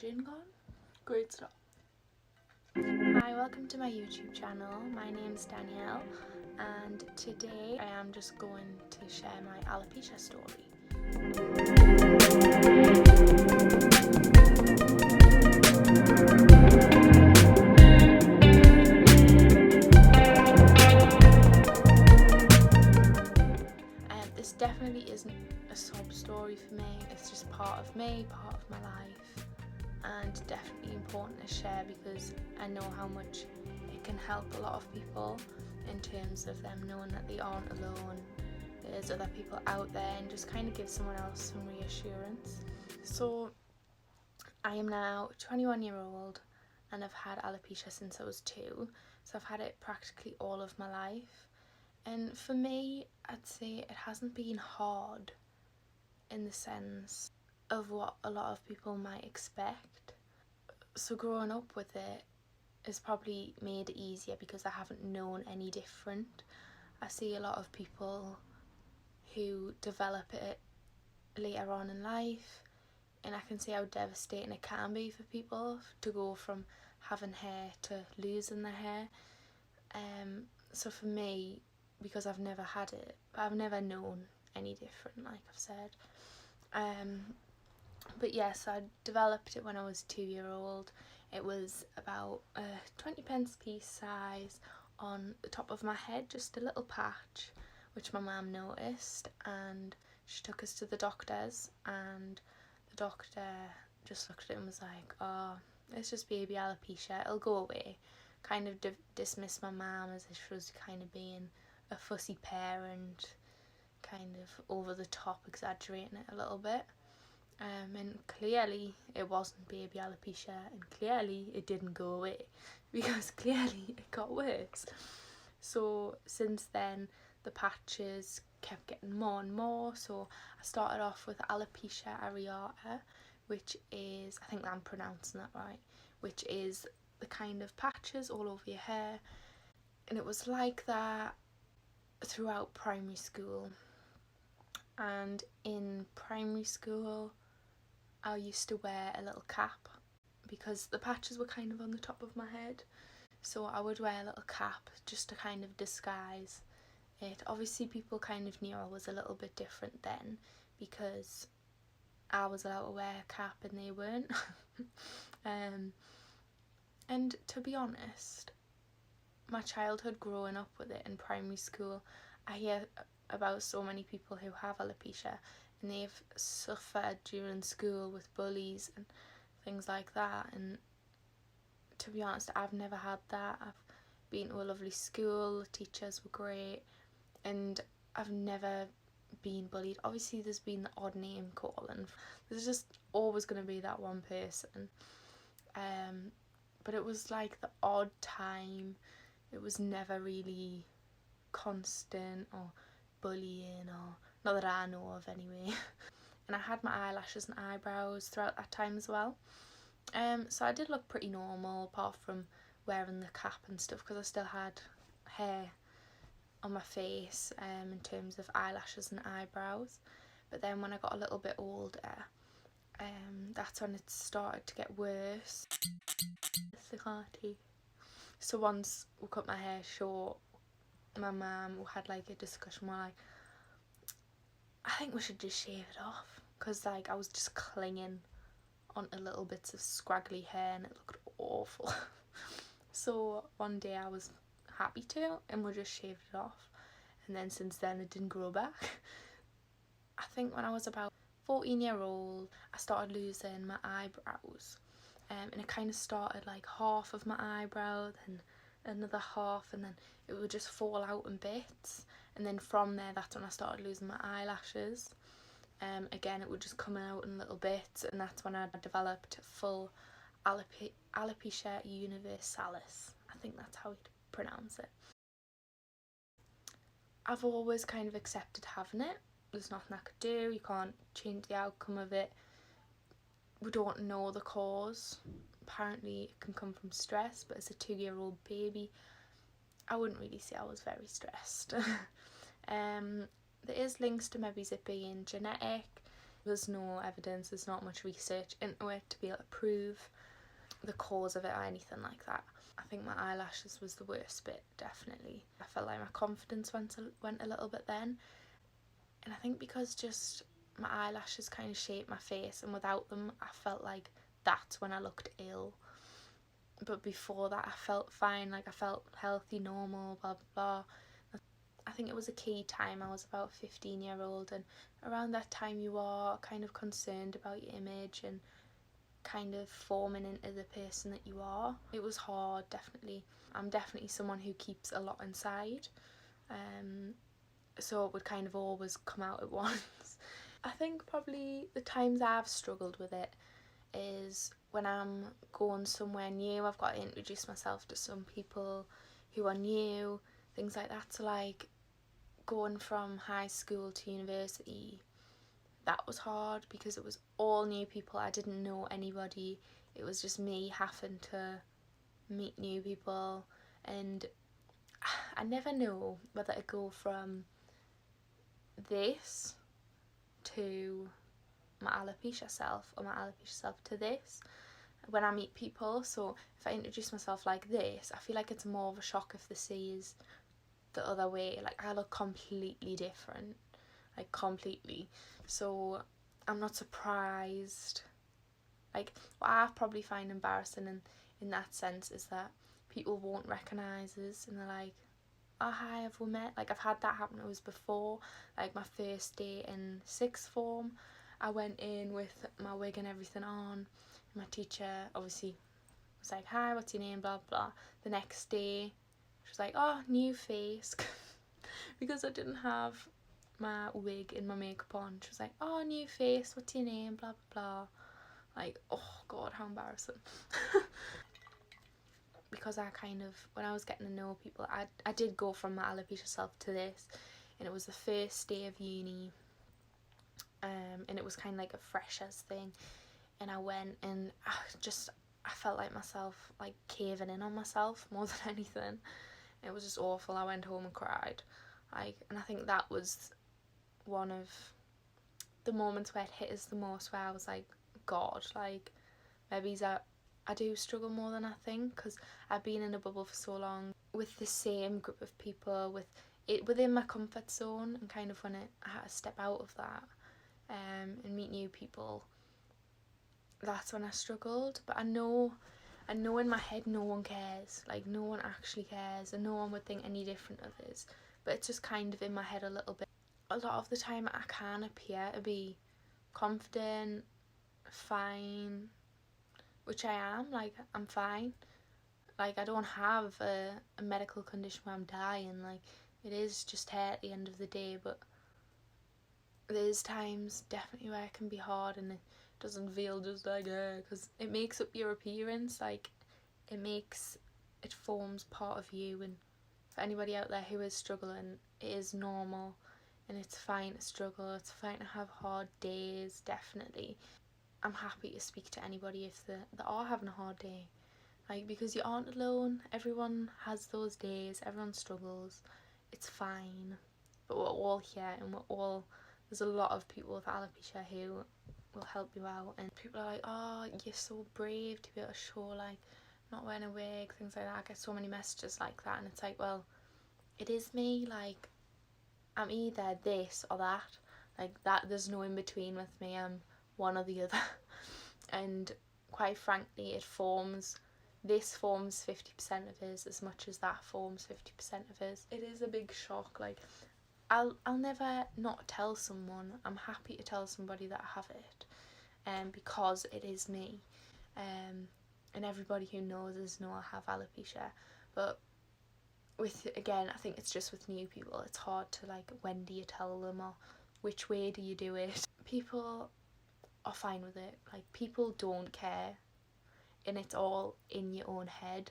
gin gone? Great stuff. Hi, welcome to my YouTube channel. My name's Danielle and today I am just going to share my alopecia story. This definitely isn't a sob story for me, it's just part of me, part of my life, and definitely important to share because I know how much it can help a lot of people in terms of them knowing that they aren't alone, there's other people out there, and just kind of give someone else some reassurance. So I am now 21-year-old and I've had alopecia since I was 2, so I've had it practically all of my life. And for me, I'd say it hasn't been hard in the sense of what a lot of people might expect. So growing up with it has probably made it easier because I haven't known any different. I see a lot of people who develop it later on in life, and I can see how devastating it can be for people to go from having hair to losing their hair. So for me, because I've never had it, I've never known any different, like I've said. But yes, I developed it when I was 2-year-old. It was about a 20p piece size on the top of my head, just a little patch, which my mum noticed, and she took us to the doctors, and the doctor just looked at it and was like, oh, it's just baby alopecia, it'll go away. Kind of dismissed my mum as if she was kind of being a fussy parent, kind of over the top, exaggerating it a little bit. And clearly it wasn't baby alopecia, and clearly it didn't go away because clearly it got worse. So since then the patches kept getting more and more, so I started off with alopecia areata, which is, I think I'm pronouncing that right, which is the kind of patches all over your hair, and it was like that throughout primary school. And in primary school I used to wear a little cap because the patches were kind of on the top of my head, so I would wear a little cap just to kind of disguise it. Obviously people kind of knew I was a little bit different then because I was allowed to wear a cap and they weren't. And to be honest, my childhood growing up with it in primary school, I hear about so many people who have alopecia and they've suffered during school with bullies and things like that, and to be honest, I've never had that. I've been to a lovely school, the teachers were great, and I've never been bullied. Obviously there's been the odd name calling, there's just always going to be that one person, but it was like the odd time. It was never really constant or bullying, or not that I know of anyway. And I had my eyelashes and eyebrows throughout that time as well. So I did look pretty normal apart from wearing the cap and stuff because I still had hair on my face in terms of eyelashes and eyebrows. But then when I got a little bit older, that's when it started to get worse. So once we cut my hair short, my mum had like a discussion where like, I think we should just shave it off, because like I was just clinging onto little bits of scraggly hair and it looked awful. So one day I was happy to, and we just shaved it off, and then since then it didn't grow back. I think when I was about 14-year-old I started losing my eyebrows, and it kind of started like half of my eyebrow, then another half, and then it would just fall out in bits, and then from there that's when I started losing my eyelashes. Again, it would just come out in little bits, and that's when I developed full alopecia universalis. I think that's how you'd pronounce it. I've always kind of accepted having it. There's nothing I could do, you can't change the outcome of it. We don't know the cause. Apparently it can come from stress, but as a 2-year-old baby I wouldn't really say I was very stressed. There is links to maybe it being genetic. There's no evidence, there's not much research into it to be able to prove the cause of it or anything like that. I think my eyelashes was the worst bit, definitely. I felt like my confidence went a little bit then. And I think because just my eyelashes kind of shaped my face, and without them I felt like that's when I looked ill. But before that I felt fine, like I felt healthy, normal, blah blah blah. I think it was a key time. I was about 15-year-old, and around that time you are kind of concerned about your image and kind of forming into the person that you are. It was hard, definitely. I'm definitely someone who keeps a lot inside, so it would kind of always come out at once. I think probably the times I've struggled with it is when I'm going somewhere new. I've got to introduce myself to some people who are new, things like that. So like going from high school to university, that was hard because it was all new people. I didn't know anybody. It was just me having to meet new people, and I never know whether to go from this to my alopecia self or my alopecia self to this when I meet people. So if I introduce myself like this, I feel like it's more of a shock if they see is the other way. Like I look completely different, like completely. So I'm not surprised. Like what I probably find embarrassing in that sense is that people won't recognise us, and they're like, oh hi, have we met? Like I've had that happen. It was before like my first day in sixth form. I went in with my wig and everything on. My teacher obviously was like, hi, what's your name, blah blah. The next day she was like, oh, new face. Because I didn't have my wig and my makeup on. She was like, oh, new face, what's your name, blah blah blah. Like, oh god, how embarrassing. Because I kind of, when I was getting to know people, I did go from my alopecia self to this, and it was the first day of uni, and it was kind of like a freshers thing, and I went and I felt like myself, like caving in on myself more than anything. It was just awful. I went home and cried, like, and I think that was one of the moments where it hit us the most, where I was like, God, like, maybe that I do struggle more than I think, because I've been in a bubble for so long with the same group of people, with it within my comfort zone, and kind of when I had to step out of that and meet new people, that's when I struggled. But I know in my head no one cares, like no one actually cares, and no one would think any different of this, but it's just kind of in my head a little bit. A lot of the time I can appear to be confident, fine, which I am, like I'm fine, like I don't have a medical condition where I'm dying, like it is just hair at the end of the day. But there's times definitely where it can be hard, and it doesn't feel just like because it makes up your appearance, like it forms part of you. And for anybody out there who is struggling, it is normal, and it's fine to struggle, it's fine to have hard days, definitely. I'm happy to speak to anybody if they are having a hard day, like, because you aren't alone. Everyone has those days, everyone struggles, it's fine. But we're all here, and there's a lot of people with alopecia who will help you out, and people are like, oh, you're so brave to be able to show, like, not wearing a wig, things like that. I get so many messages like that, and it's like, well, it is me, like, I'm either this or that, like that, there's no in between with me. I'm one or the other. And quite frankly, this forms 50% of us as much as that forms 50% of us. It is a big shock. Like I'll never not tell someone. I'm happy to tell somebody that I have it, because it is me, and everybody who knows us know I have alopecia. But again, I think it's just with new people, it's hard to, like, when do you tell them, or which way do you do it. People are fine with it, like people don't care, and it's all in your own head,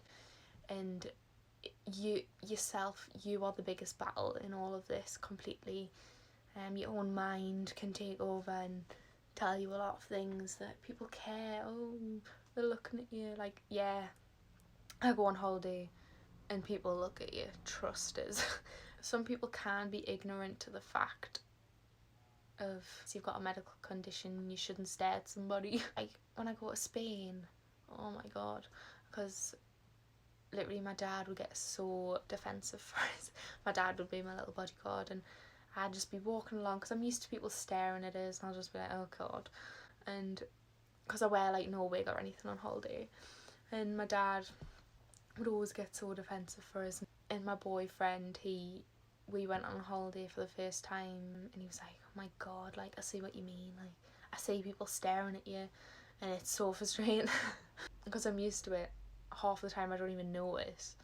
and you are the biggest battle in all of this completely. Your own mind can take over and tell you a lot of things that people care. Oh, they're looking at you, like, yeah, I go on holiday and people look at you, trust us. Some people can be ignorant to the fact of so you've got a medical condition and you shouldn't stare at somebody. Like when I go to Spain, oh my god, because literally my dad would get so defensive for us. My dad would be my little bodyguard and I'd just be walking along because I'm used to people staring at us and I'll just be like, oh god. And because I wear like no wig or anything on holiday, and my dad would always get so defensive for us. And my boyfriend, we went on holiday for the first time and he was like, oh my god, like I see what you mean, like I see people staring at you and it's so frustrating. Because I'm used to it, half the time I don't even notice.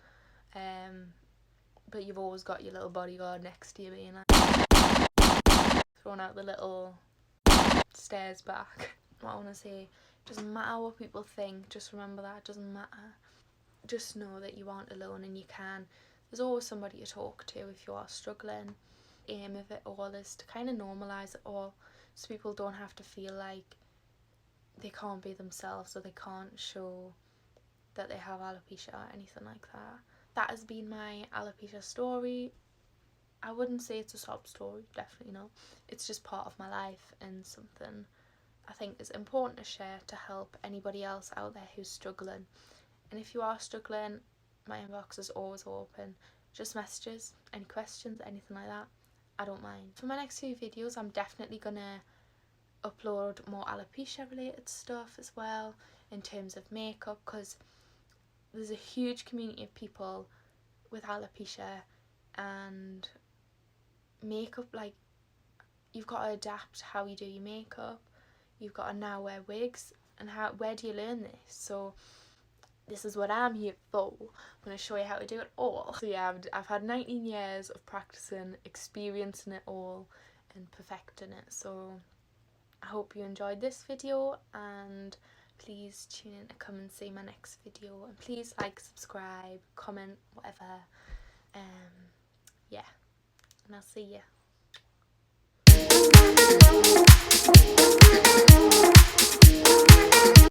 But you've always got your little bodyguard next to you being like throwing out the little stares back. What I want to say, doesn't matter what people think, just remember that, it doesn't matter. Just know that you aren't alone and you can. There's always somebody to talk to if you are struggling. Aim of it all is to kind of normalise it all so people don't have to feel like they can't be themselves or they can't show that they have alopecia or anything like that. That has been my alopecia story. I wouldn't say it's a sob story, definitely not. It's just part of my life and something I think is important to share to help anybody else out there who's struggling. And if you are struggling, my inbox is always open. Just messages, any questions, anything like that, I don't mind. For my next few videos, I'm definitely gonna upload more alopecia related stuff as well in terms of makeup, because there's a huge community of people with alopecia and makeup. Like, you've got to adapt how you do your makeup, you've got to now wear wigs, and where do you learn this? So this is what I'm here for. I'm going to show you how to do it all. So yeah, I've had 19 years of practicing, experiencing it all and perfecting it. So I hope you enjoyed this video, and please tune in to come and see my next video, and please like, subscribe, comment, whatever. Yeah, and I'll see you.